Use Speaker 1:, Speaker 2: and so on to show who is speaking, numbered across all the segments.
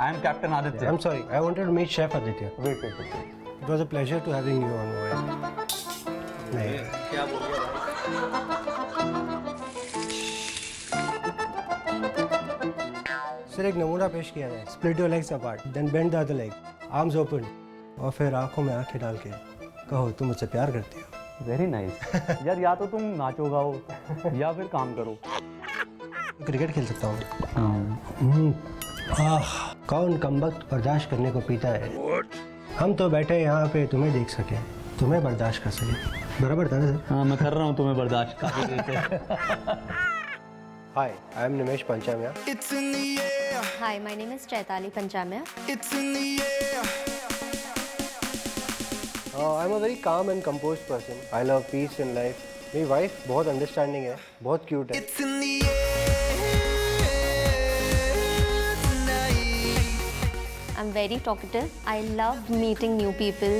Speaker 1: I am Captain Aditya.
Speaker 2: I'm sorry, I wanted to meet Chef Aditya.
Speaker 1: Wait.
Speaker 2: It was a pleasure to having you on board. नहीं
Speaker 1: क्या बोल रहा
Speaker 2: है? सिर्फ एक नमूना पेश किया है. Split your legs apart, then bend the other leg, arms open, और फिर आंखों में आंखें डाल के कहो तुम मुझसे प्यार करती हो.
Speaker 1: Very nice. यार या तो तुम नाचो गाओ या फिर काम करो.
Speaker 2: क्रिकेट खेल सकता हूँ. कौन कमबख्त बर्दाश्त करने को पीता है. हम तो बैठे यहाँ पे तुम्हें देख सके, तुम्हें बर्दाश्त कर सके. बराबर था ना सर?
Speaker 1: हाँ मैं कर रहा हूँ तुम्हें बर्दाश्त काफी देर से.
Speaker 2: Hi, I am Nimesh Panchamya.
Speaker 3: Hi, my name is Chaitali Panchamya.
Speaker 2: I'm a very calm and composed person. I love peace in life. मेरी वाइफ बहुत अंडरस्टैंडिंग है, बहुत क्यूट है.
Speaker 3: I'm very talkative. I love meeting new people.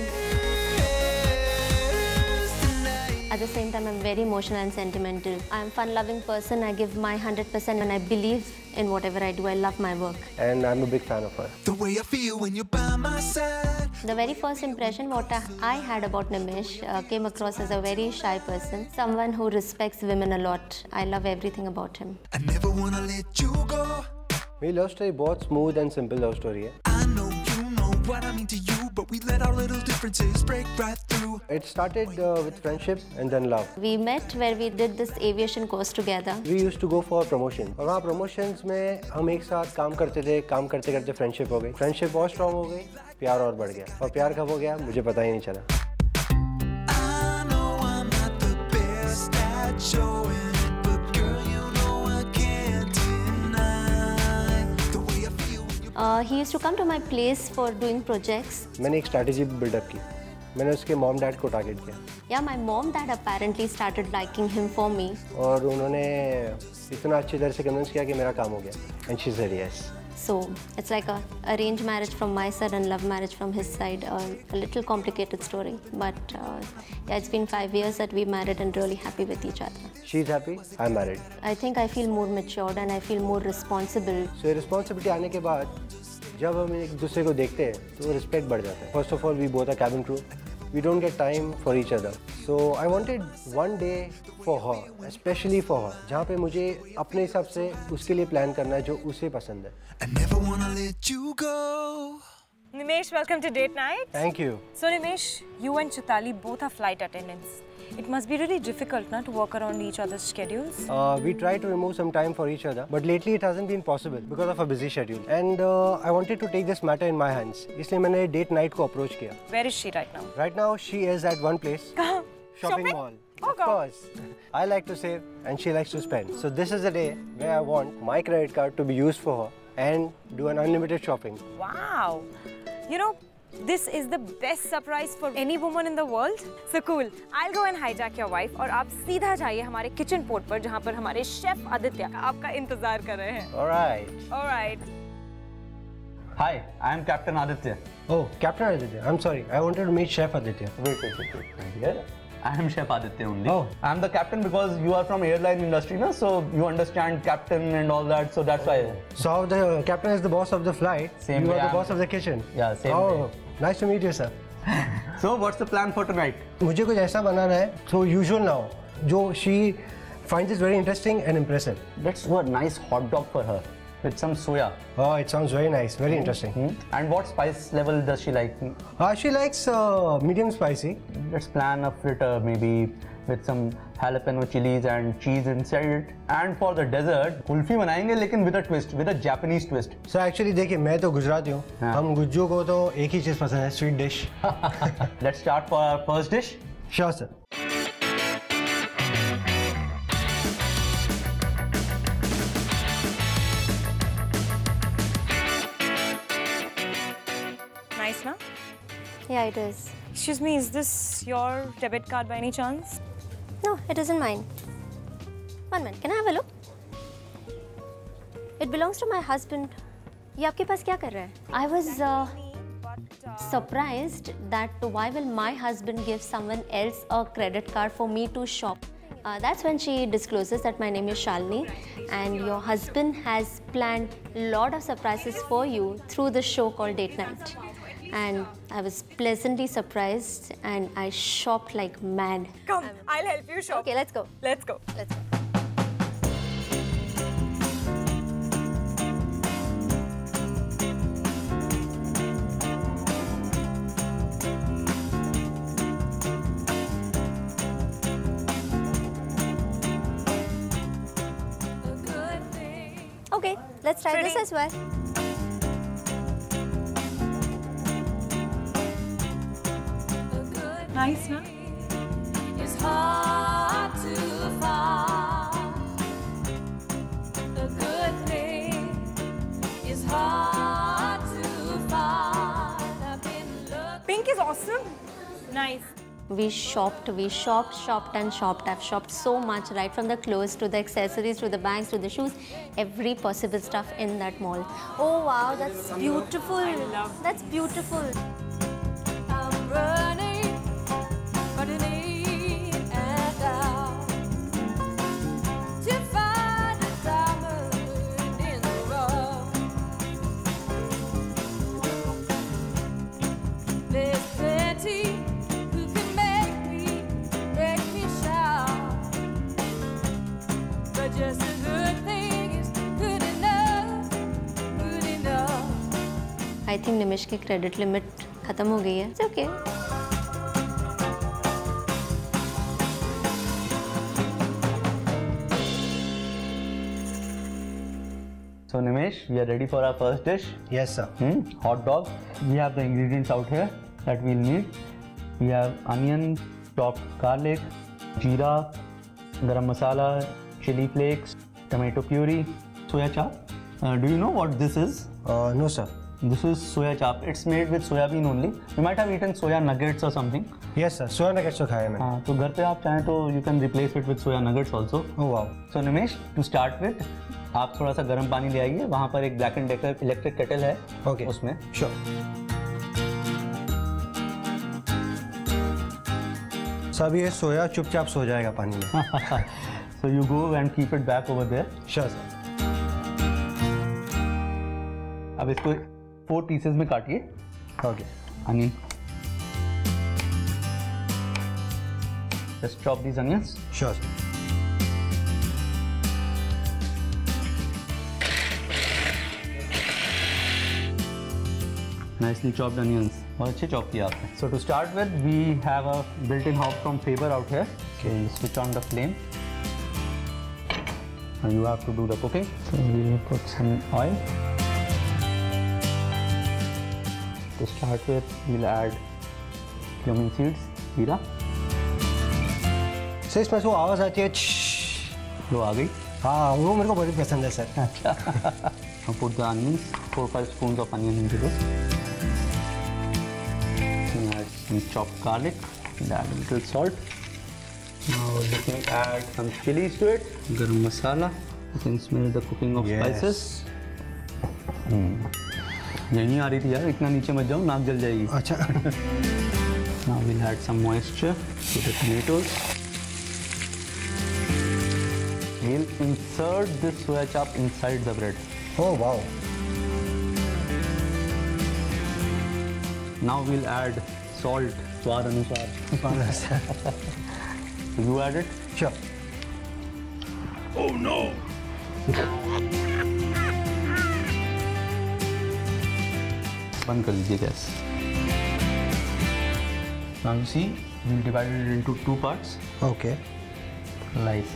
Speaker 3: At the same time, I'm very emotional and sentimental. I'm a fun-loving person. I give my 100% and I believe in whatever I do. I love my work.
Speaker 2: And I'm a big fan of her.
Speaker 4: The way I feel when you're by my side.
Speaker 3: The very first impression what I had about Nimesh came across as a very shy person. Someone who respects women a lot. I love everything about him.
Speaker 4: I never wanna let you go.
Speaker 2: मेरी love story बहुत smooth and simple love story है.
Speaker 4: I know you know what I mean to you, but we let our little differences break right through.
Speaker 2: It started with friendship and then love.
Speaker 3: We met where we did this aviation course together.
Speaker 2: We used to go for promotion. और वहाँ promotions में हम एक साथ काम करते थे. काम करते करते फ्रेंडशिप हो गई. फ्रेंडशिप बहुत स्ट्रॉन्ग हो गई. प्यार और बढ़ गया. और प्यार कब हो गया मुझे पता ही नहीं चला.
Speaker 4: I know I'm not the best at showing it, but girl, you know I can't deny the way I feel when you.
Speaker 3: He used to come to my place for doing projects.
Speaker 2: मैंने एक strategy buildup की. मैंने उसके mom dad को target किया.
Speaker 3: Yeah, my mom dad apparently started liking him for me.
Speaker 2: और उन्होंने इतना अच्छी तरह से कन्विंस किया कि मेरा काम हो गया. And she said yes.
Speaker 3: So it's like a arranged marriage from my side and love marriage from his side. A little complicated story, but yeah, it's been 5 years that we married and really happy with each other.
Speaker 2: She's happy. I'm married.
Speaker 3: I think I feel more matured and I feel more responsible.
Speaker 2: So responsibility आने के बाद जब हम एक दूसरे को देखते हैं तो रिस्पेक्ट बढ़ जाता है. First of all, we both are cabin crew. We don't get time for each other. So I wanted one day for her, especially for her, जहाँ पे मुझे अपने हिसाब से उसके लिए प्लान करना है जो उसे पसंद है.
Speaker 4: I never wanna let you go.
Speaker 5: Nimesh, welcome to date night.
Speaker 2: Thank you.
Speaker 5: So Nimesh, you and Chaitali both are flight attendants. It must be really difficult, na, to work around each other's schedules.
Speaker 2: We try to remove some time for each other, but lately it hasn't been possible because of a busy schedule. And I wanted to take this matter in my hands. इसलिए मैंने date night को approach किया.
Speaker 5: Where is she right now?
Speaker 2: Right now she is at one place.
Speaker 5: कहाँ?
Speaker 2: Shopping mall.
Speaker 5: Oh,
Speaker 2: of course. I like to save and she likes to spend. So this is the day where I want my credit card to be used for her and do an unlimited shopping.
Speaker 5: Wow. You know, this is the best surprise for any woman in the world. So cool. I'll go and hijack your wife और आप सीधा जाइए हमारे kitchen port पर जहाँ पर हमारे chef Aditya आपका इंतजार कर रहे हैं.
Speaker 2: All right.
Speaker 5: All right.
Speaker 1: Hi, I am Captain Aditya.
Speaker 2: Oh, Captain Aditya. I'm sorry. I wanted to meet Chef Aditya.
Speaker 1: Wait. I am Chef Aditya only.
Speaker 2: Oh.
Speaker 1: I am the captain because you are from airline industry, na? So you understand captain and all that. So that's why.
Speaker 2: So the captain is the boss of the flight.
Speaker 1: Same
Speaker 2: You
Speaker 1: way
Speaker 2: are the
Speaker 1: I'm-
Speaker 2: boss of the kitchen.
Speaker 1: Yeah, same
Speaker 2: Oh, nice to meet you, sir.
Speaker 1: So what's the plan for tonight?
Speaker 2: मुझे कुछ ऐसा बनाना है. So usual now, जो she finds it very interesting and impressive.
Speaker 1: Let's do a nice hot dog for her with some soya.
Speaker 2: Oh, it sounds very nice. Very interesting.
Speaker 1: And what spice level does she like?
Speaker 2: She likes medium spicy.
Speaker 1: Let's plan a fritter maybe with some jalapeno chilies and cheese inside it. And for the dessert, kulfi बनाएंगे लेकिन with a twist, with a Japanese twist.
Speaker 2: So actually देखिए मैं तो गुजराती हूँ.
Speaker 1: हाँ.
Speaker 2: हम गुज्जू को तो एक ही चीज़ पसंद है, sweet dish.
Speaker 1: Let's start for our first dish.
Speaker 2: Sure, sir.
Speaker 5: Nice, na?
Speaker 3: Yeah, it is.
Speaker 5: Excuse me, is this your debit card by any chance?
Speaker 3: No, it isn't mine. One minute, can I have a look? It belongs to my husband. ये आपके पास क्या कर रहा है? I was surprised that why will my husband give someone else a credit card for me to shop? That's when she discloses that my name is Shalini and your husband has planned a lot of surprises for you through the show called Date Night. And I was pleasantly surprised and I shopped like mad.
Speaker 5: Come, I'll help you shop.
Speaker 3: Okay, let's go.
Speaker 5: Let's go.
Speaker 3: Let's go. Okay, let's try this as well.
Speaker 5: Nice, na?
Speaker 4: It's hard to find a good thing. It's hard to find. I've been looking.
Speaker 5: Pink is awesome. Nice.
Speaker 3: We shopped, shopped and shopped. I've shopped so much, right from the clothes to the accessories to the bags to the shoes, every possible stuff in that mall. Oh wow, that's beautiful. That's beautiful.
Speaker 4: I'm running in and out to find a diamond in the rough. There's plenty who can make me shout, but just a good thing is good enough, good enough.
Speaker 3: I think Nimish की credit limit खत्म हो गई है. It's okay.
Speaker 1: So Nimesh, we are ready for our first dish.
Speaker 2: Yes, sir.
Speaker 1: Hot dog. We have the ingredients out here that we'll need. We have onion, chopped garlic, jeera, garam masala, chili flakes, tomato puree, soya chop. Do you know what this is?
Speaker 2: No, sir.
Speaker 1: This is soya chop. It's made with soybean only. You might have eaten soya nuggets or something.
Speaker 2: Yes, sir. Soya nuggets तो खाया मैंने.
Speaker 1: हाँ, तो घर पे आप चाहें तो you can replace it with soya nuggets also.
Speaker 2: Oh wow.
Speaker 1: So Nimesh, to start with, आप थोड़ा सा गर्म पानी ले आइए. वहाँ पर एक Black & Decker इलेक्ट्रिक केटल है.
Speaker 2: Okay.
Speaker 1: उसमें.
Speaker 2: Sure. सब ये सोया चुपचाप सो जाएगा पानी में.
Speaker 1: So you go and keep it back over there.
Speaker 2: Sure, sir.
Speaker 1: अब इसको 4 pieces में काटिए.
Speaker 2: Okay.
Speaker 1: Onion. Just chop these onions.
Speaker 2: Sure, sir.
Speaker 1: Nicely chopped onions. बहुत अच्छे chop किया आपने. So to start with, we have a built-in hob from Faber out here. Okay, switch on the flame. Now you have to do the cooking. So we'll put some oil. To start with, we'll add cumin seeds, जीरा.
Speaker 2: Sir इसमें जो आवाज़ आती है
Speaker 1: लो आ गई.
Speaker 2: हाँ वो मेरे को बहुत पसंद है sir.
Speaker 1: Now put the onions, 4-5 spoons of onion into this. And add some chopped garlic. And add a little salt. Now let me add some chilies to it. Garam masala. You can smell the cooking of spices. यही आ रही थी यार, इतना नीचे मत जाओ, नाक जल जाएगी.
Speaker 2: अच्छा.
Speaker 1: Now we'll add some moisture to the tomatoes. We'll insert this soya chop inside the bread.
Speaker 2: Oh wow.
Speaker 1: Now we'll add salt, स्वाद अनुसार. You add it.
Speaker 2: Sure.
Speaker 1: Oh no! बंद कर लीजिए gas. Now you see, we'll divide it into 2 parts.
Speaker 2: Okay.
Speaker 1: Like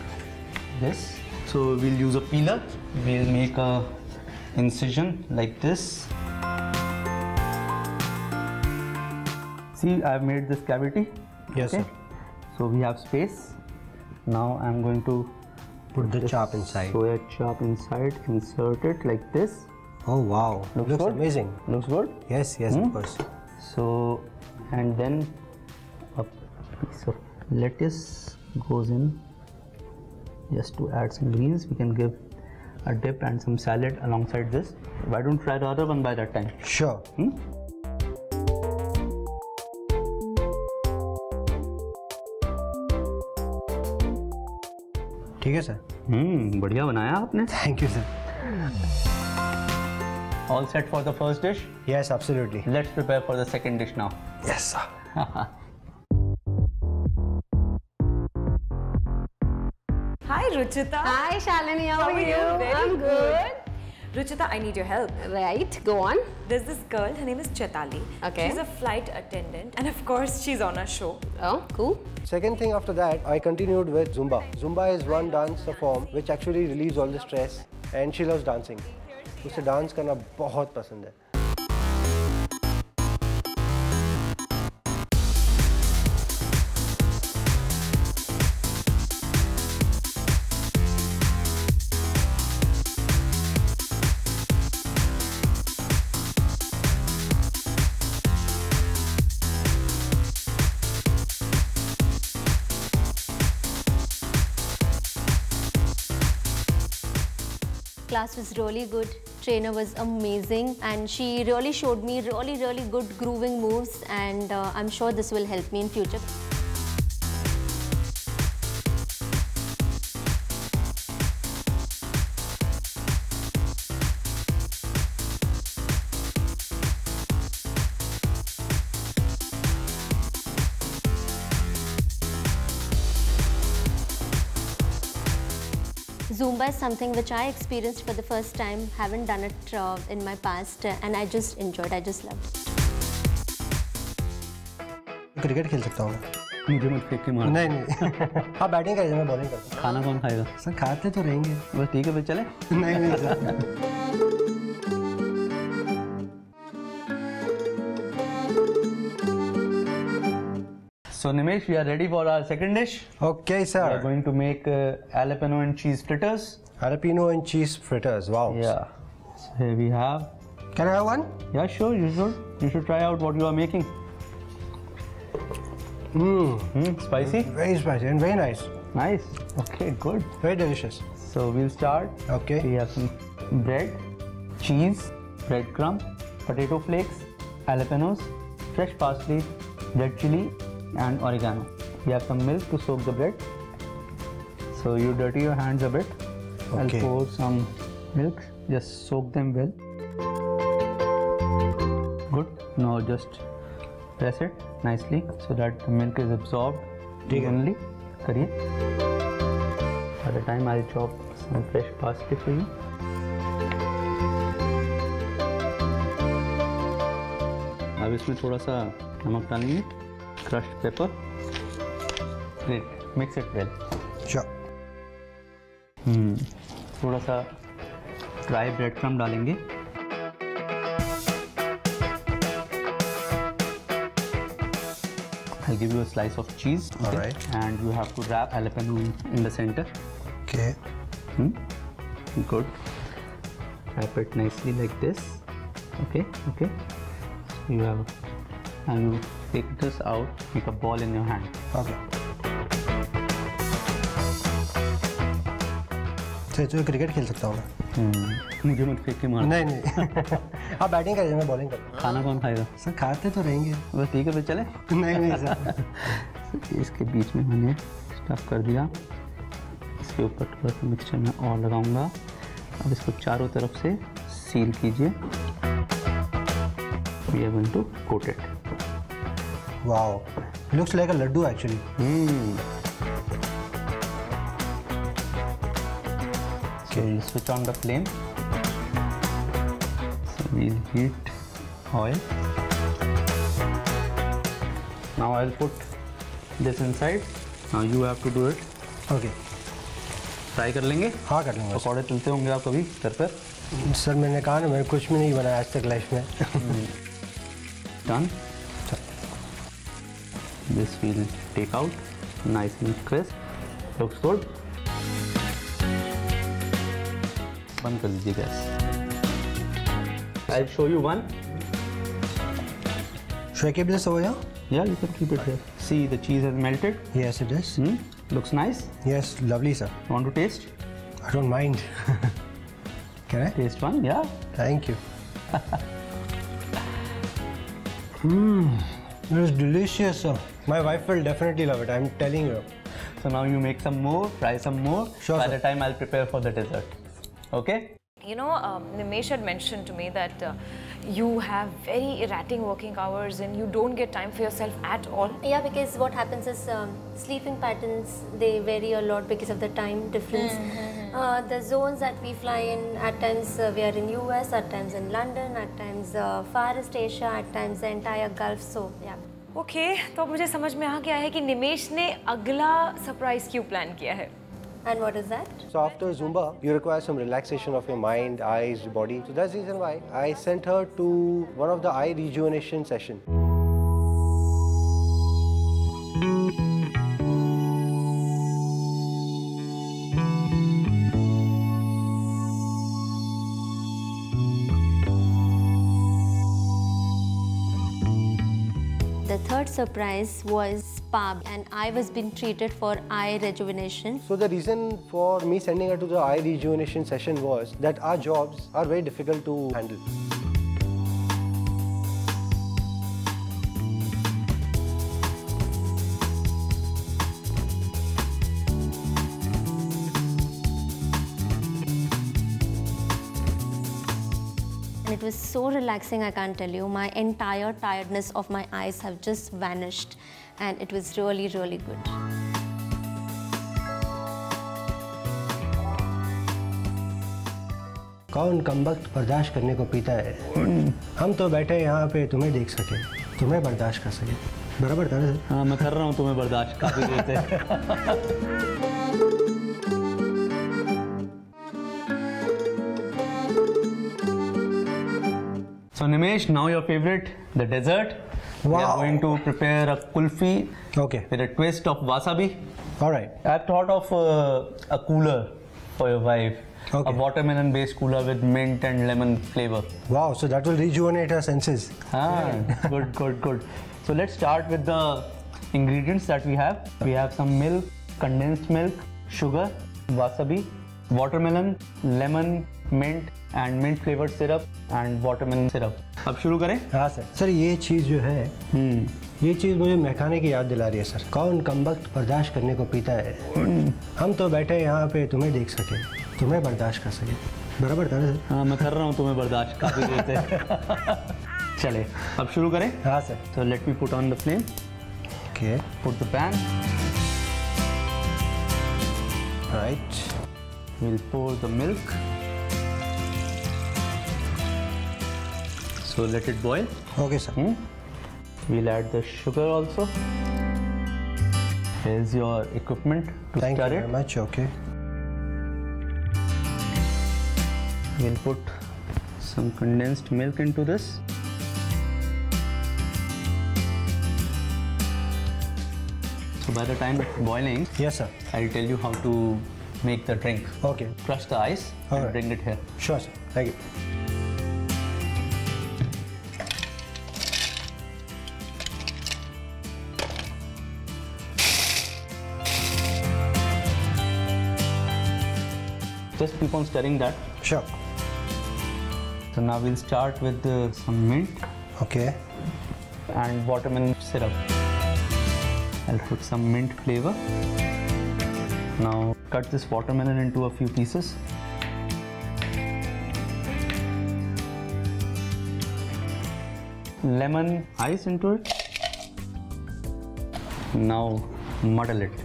Speaker 1: this. So we'll use a peeler. We'll make a incision like this. See, I've made this cavity.
Speaker 2: Yes,
Speaker 1: okay?
Speaker 2: sir.
Speaker 1: So we have space. Now I'm going to
Speaker 2: Put the chop inside.
Speaker 1: soya chop inside. Insert it like this.
Speaker 2: Oh wow.
Speaker 1: Looks
Speaker 2: Looks
Speaker 1: good?
Speaker 2: amazing.
Speaker 1: Looks good.
Speaker 2: Yes, yes, of course.
Speaker 1: So, and then a piece of lettuce goes in just to add some greens. We can give a dip and some salad alongside this. Why don't try the other one by that time?
Speaker 2: Sure. ठीक है sir.
Speaker 1: बढ़िया बनाया आपने।
Speaker 2: Thank you sir.
Speaker 1: All set for the first dish?
Speaker 2: Yes, absolutely.
Speaker 1: Let's prepare for the second dish now.
Speaker 2: Yes, sir.
Speaker 5: Hi, Ruchita.
Speaker 6: Hi, Shalini. How are you?
Speaker 5: Very
Speaker 6: I'm good.
Speaker 5: Ruchita, I need your help.
Speaker 6: Right, go on.
Speaker 5: There's this girl, her name is Chaitali.
Speaker 6: Okay.
Speaker 5: She's a flight attendant, and of course, she's on our show.
Speaker 6: Oh, cool.
Speaker 2: Second thing after that, I continued with Zumba. Zumba is one dance form which actually relieves all the stress, and she loves dancing. उसे dance करना बहुत पसंद है।
Speaker 3: Class was really good, trainer was amazing, and she really showed me really good grooving moves, and I'm sure this will help me in future. Zumba is something which I experienced for the first time, haven't done it in my past, and I just enjoyed, I just loved it.
Speaker 2: Cricket खेल सकता हूँ मैं?
Speaker 1: मुझे मत फेंक के मार।
Speaker 2: नहीं नहीं। आप बैटिंग करिए, मैं बॉलिंग करता
Speaker 1: खाना कौन खाएगा?
Speaker 2: हूँ। सर खाते तो रहेंगे।
Speaker 1: बस ठीक है, फिर चले।
Speaker 2: नहीं नहीं sir.
Speaker 1: So Nimesh, we are ready for our second dish.
Speaker 2: Okay,
Speaker 1: We are
Speaker 2: sir.
Speaker 1: going to make jalapeno and cheese fritters.
Speaker 2: Jalapeno and cheese fritters. Wow.
Speaker 1: Yeah. So here we have.
Speaker 2: Can I have one?
Speaker 1: Yeah, sure. You should. You should try out what you are making. Spicy.
Speaker 2: Very spicy and very nice.
Speaker 1: Nice. Okay, good.
Speaker 2: Very delicious.
Speaker 1: So we'll start.
Speaker 2: Okay.
Speaker 1: We have some bread, cheese, breadcrumb, potato flakes, jalapenos, fresh parsley, red chili, and oregano. We have some milk to soak the bread. So you dirty your hands a bit.
Speaker 2: Okay.
Speaker 1: I'll pour some milk. Just soak them well. Good. Now just press it nicely so that the milk is absorbed evenly. करिए. By the time I'll chop some fresh parsley for you. अब इसमें थोड़ा सा नमक डालेंगे, crushed pepper. Great. Mix it well.
Speaker 2: Sure.
Speaker 1: थोड़ा सा dry bread crumb डालेंगे. I'll give you a slice of cheese. Okay?
Speaker 2: Alright.
Speaker 1: And you have to wrap jalapeno in the center.
Speaker 2: Okay.
Speaker 1: Good. Wrap it nicely like this. Okay. Okay. So you have, and you take this out, make a ball in your hand.
Speaker 2: Okay. तो cricket खेल सकता हूँ मैं?
Speaker 1: मुझे मत फेंक के मार।
Speaker 2: नहीं नहीं। आप बैटिंग करिए, मैं बॉलिंग करता हूँ।
Speaker 1: खाना कौन खाएगा?
Speaker 2: सर खाते तो रहेंगे।
Speaker 1: बस ठीक है, फिर चले।
Speaker 2: नहीं नहीं सर।
Speaker 1: इसके बीच में मैंने स्टफ कर दिया. इसके ऊपर थोड़ा सा मिक्सचर मैं और लगाऊंगा. अब इसको चारों तरफ से सील कीजिए. We are going to coat it.
Speaker 2: Wow. It looks like a laddu actually.
Speaker 1: So we'll switch on the flame. So we'll heat oil. Now I'll put this inside. Now you have to do it.
Speaker 2: Okay.
Speaker 1: Try कर लेंगे?
Speaker 2: हाँ कर लूँगा।
Speaker 1: पकौड़े तलते होंगे आप कभी घर पर?
Speaker 2: सर मैंने कहा ना, मैंने कुछ भी नहीं बनाया आज तक लाइफ में।
Speaker 1: Done. This we'll take out, nice and crisp. Looks good. बंद कर दीजिए gas. I'll show you one.
Speaker 2: Should I keep this over here?
Speaker 1: Yeah, you can keep it here. See, the cheese has melted.
Speaker 2: Yes, it is.
Speaker 1: Looks nice.
Speaker 2: Yes, lovely, sir.
Speaker 1: Want to taste?
Speaker 2: I don't mind. Can I?
Speaker 1: Taste one, yeah.
Speaker 2: Thank you. It is delicious, sir. My wife will definitely love it. I'm telling you.
Speaker 1: So now you make some more, fry some more.
Speaker 2: Sure,
Speaker 1: By
Speaker 2: sir.
Speaker 1: the time I'll prepare for the dessert. Okay?
Speaker 5: You know, Nimesh had mentioned to me that you have very erratic working hours and you don't get time for yourself at all.
Speaker 3: Yeah, because what happens is sleeping patterns, they vary a lot because of the time difference. The zones that we fly in, at times we are in US, at times in London, at times Far East Asia, at times the entire Gulf. So yeah.
Speaker 5: Okay, तो अब मुझे समझ में आ गया है कि निमेश ने अगला सरप्राइज क्यों प्लान किया है.
Speaker 3: And what is that?
Speaker 2: So after Zumba, you require some relaxation of your mind, eyes, body. So that's the reason why I sent her to one of the eye rejuvenation session.
Speaker 3: The third surprise was spa, and I was being treated for eye rejuvenation.
Speaker 2: So the reason for me sending her to the eye rejuvenation session was that our jobs are very difficult to handle.
Speaker 3: And it was so relaxing, I can't tell you. My entire tiredness of my eyes have just vanished, and it was really, really good.
Speaker 2: कौन कमबख्त बर्दाश्त करने को पीता है? हम तो बैठे यहाँ पे तुम्हें देख सके, तुम्हें बर्दाश्त कर सके. बराबर था ना सर?
Speaker 1: हाँ, मैं कर रहा हूँ तुम्हें बर्दाश्त काफी देर से. So Nimesh, now your favorite, the dessert. We are
Speaker 2: Wow.
Speaker 1: going to prepare a kulfi
Speaker 2: Okay.
Speaker 1: with a twist of wasabi.
Speaker 2: All right.
Speaker 1: I've thought of a cooler for your wife.
Speaker 2: Okay.
Speaker 1: A watermelon-based cooler with mint and lemon flavor.
Speaker 2: Wow. So that will rejuvenate her senses.
Speaker 1: Ah, good, good, good. So let's start with the ingredients that we have. We have some milk, condensed milk, sugar, wasabi, watermelon, lemon, mint and mint flavored syrup and watermelon syrup. अब शुरू करें?
Speaker 2: हाँ sir. Sir ये चीज़ जो है, ये चीज़ मुझे महकाने की याद दिला रही है सर. कौन कमबख्त बर्दाश्त करने को पीता है? हम तो बैठे यहाँ पे तुम्हें देख सके, तुम्हें बर्दाश्त कर सके. बराबर था ना सर?
Speaker 1: हाँ, मैं कर रहा हूँ तुम्हें बर्दाश्त काफी देर से. चले, अब शुरू करें?
Speaker 2: हाँ sir.
Speaker 1: So let me put on the flame.
Speaker 2: Okay.
Speaker 1: Put the pan.
Speaker 2: Right.
Speaker 1: We'll pour the milk. So let it boil.
Speaker 2: Okay sir.
Speaker 1: We'll add the sugar also. Here's your equipment to
Speaker 2: Thank you
Speaker 1: stir
Speaker 2: very
Speaker 1: it.
Speaker 2: much. Okay.
Speaker 1: We'll put some condensed milk into this. So by the time it's boiling,
Speaker 2: Yes sir.
Speaker 1: I'll tell you how to make the drink.
Speaker 2: Okay.
Speaker 1: Crush the ice and
Speaker 2: Alright.
Speaker 1: bring it here.
Speaker 2: Sure sir. Thank you.
Speaker 1: Just keep on stirring that.
Speaker 2: Sure.
Speaker 1: So now we'll start with some mint
Speaker 2: Okay.
Speaker 1: and watermelon syrup. I'll put some mint flavor. Now cut this watermelon into a few pieces. Lemon ice into it. Now muddle it.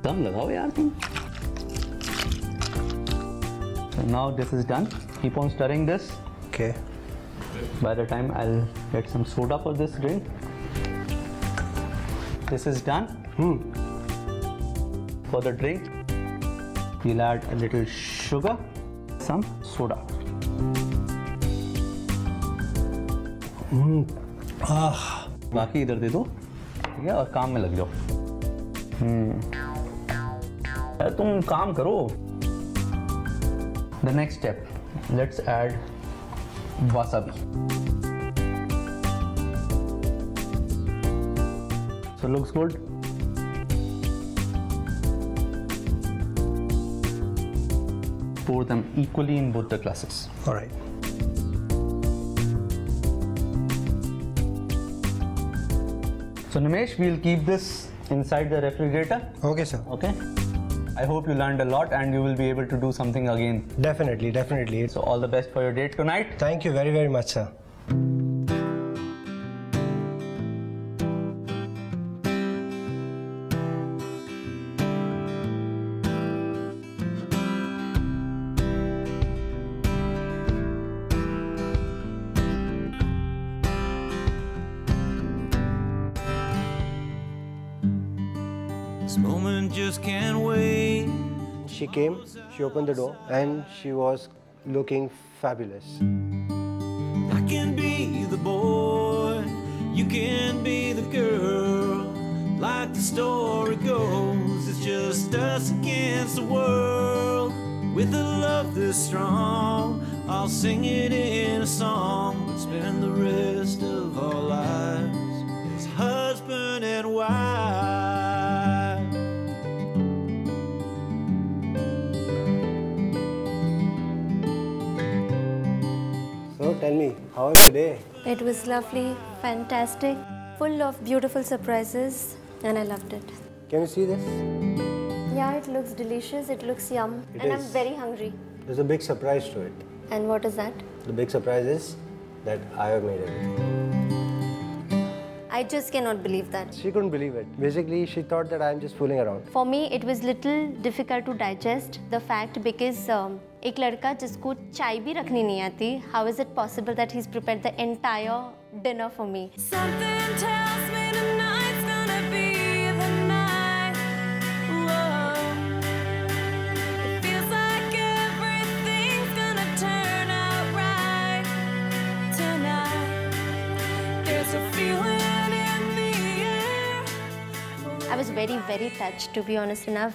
Speaker 1: दम लगाओ यार तुम. So now this is done. Keep on stirring this.
Speaker 2: Okay.
Speaker 1: By the time I'll get some soda for this drink. This is done. For the drink, we'll add a little sugar, some soda. बाकी इधर दे दो, ठीक है, और काम में लग जाओ. यार तुम काम करो. The next step, let's add wasabi. So looks good. Pour them equally in both the glasses.
Speaker 2: All right.
Speaker 1: So Nimesh, we'll keep this inside the refrigerator.
Speaker 2: Okay, sir.
Speaker 1: Okay. I hope you learned a lot and you will be able to do something again.
Speaker 2: Definitely, definitely.
Speaker 1: So all the best for your date tonight.
Speaker 2: Thank you very, very much, sir.
Speaker 4: This moment just can't wait.
Speaker 2: She came, she opened the door, and she was looking fabulous.
Speaker 4: I can be the boy, you can be the girl. Like the story goes, it's just us against the world. With a love this strong, I'll sing it in a song. But spend the rest of our lives as husband and wife.
Speaker 2: So tell me, how was your day?
Speaker 3: It was lovely, fantastic, full of beautiful surprises, and I loved it.
Speaker 2: Can you see this?
Speaker 3: Yeah, it looks delicious, it looks yum,
Speaker 2: It
Speaker 3: and I'm
Speaker 2: is.
Speaker 3: very hungry.
Speaker 2: There's a big surprise to it.
Speaker 3: And what is that?
Speaker 2: The big surprise is that I have made it.
Speaker 3: I just cannot believe that.
Speaker 2: She couldn't believe it. Basically, she thought that I'm just fooling around.
Speaker 3: For me, it was little difficult to digest the fact because एक लड़का जिसको चाय भी रखनी नहीं आती, how is it possible that he's prepared the entire dinner for me?
Speaker 5: Something tells me tonight's gonna be the night. Whoa. It feels like everything's gonna turn out right tonight. There's a feeling in the air.
Speaker 3: I was very, very touched, to be honest enough.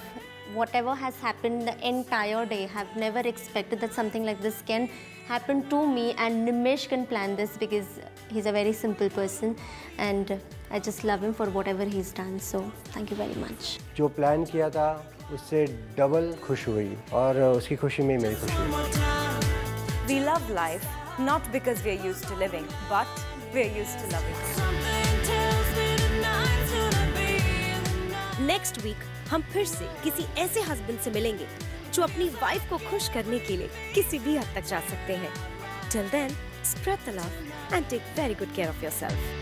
Speaker 3: Whatever has happened the entire day, I've never expected that something like this can happen to me, and Nimesh can plan this because he's a very simple person and I just love him for whatever he's done. So thank you very much.
Speaker 2: जो plan किया था उससे double खुश हुई और उसकी खुशी में मेरी खुशी हुई.
Speaker 5: We love life not because we're used to living, but we're used to loving.
Speaker 4: Something tells me tonight's gonna be the night.
Speaker 7: Next week हम फिर से किसी ऐसे हस्बैंड से मिलेंगे जो अपनी वाइफ को खुश करने के लिए किसी भी हद तक जा सकते हैं. Till then, spread the love and take very good care of yourself.